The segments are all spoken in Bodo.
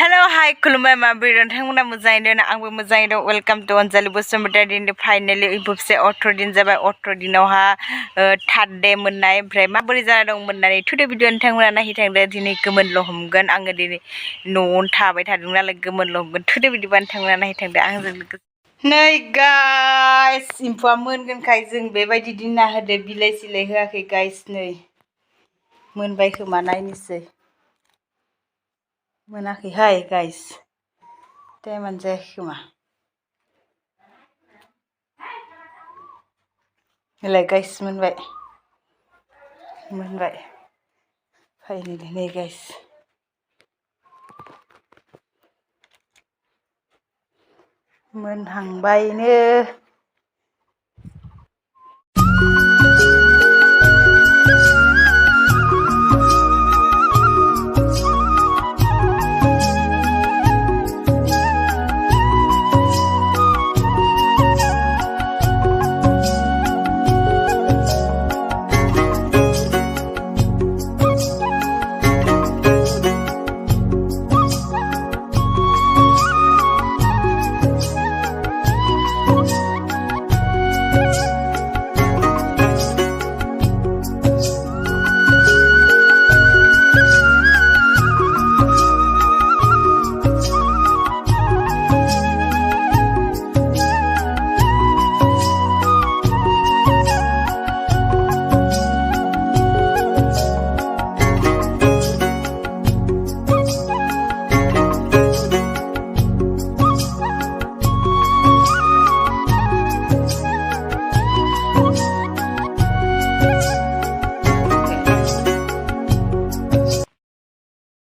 Hello, hi, खुलुमबाय माबोरै नोंथांमोना मोजाङै दं आंबो मोजाङै दं वेलकाम टू Anjali Basumatari फाइनाली इबुबसे 18 दिन जाबाय 18 दिनावहा थार्ड डे मोननाय ओमफ्राय माबोरै जाना दं मोननानै टुडे भिडिअ नोंथांमोना नायहै थांदो दिनै गोमोनल' हमगोन आङो दिनै न'आवनो थाबाय थादों नालाय गोमोनल' हमगोन टुडे भिडिअ नोंथांमोना नायहै थांदो आंजों लोगोसे नै गाइस एम्फौआ मोनगोनखाय जों बेबायदि दिनना होदो बिलाइ सिलाइ होआखै गाइस नै मोनबाय खोमा नायनोसै मोनाखैहाय गाइस टाइमानो जायाखै खोमा नैलाय गाइस मोनबाय फाइनाली नै गाइस मोनहांबायनो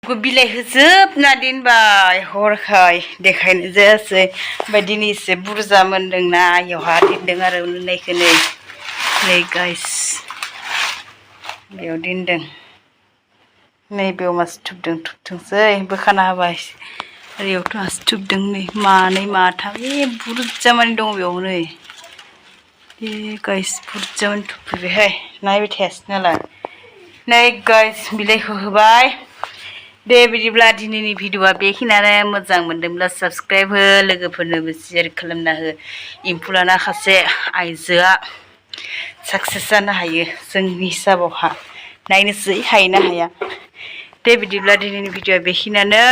बिलाइ होजोबना दोनबाय हरखाय देखायनो जायासै ओमफ्राय दिनै एसे बुरजा मोनदोंना आइयावहा दोनदों आरो मोननायखौ नै गाइस बेयाव दोनदों नैबेयाव मासे थुबथोंसै बोखाना होबाय ओरैयावथ' मासे थुबदों नै मानै माथाम बुरजा मानि दङ बेयाव नै गाइस बुरजा मानि थुबफैबायहाय नायबाय थायासै नालाय नै गाइस बिलाइखौ होबाय दे बिदिब्ला दिनैनि भिडिअआ बेखिनियानो मोजां मोनदोंब्ला साबस्क्राइब हो लोगोफोरनोबो शेयार खालामना हो एम्फौ लाना सासे आइजोआ साक्सेस जानो हायो जोंनि हिसाबावहा नायनोसै हायो ना हाया दे बिदिब्ला दिनैनि भिडिअआ बेखिनियानो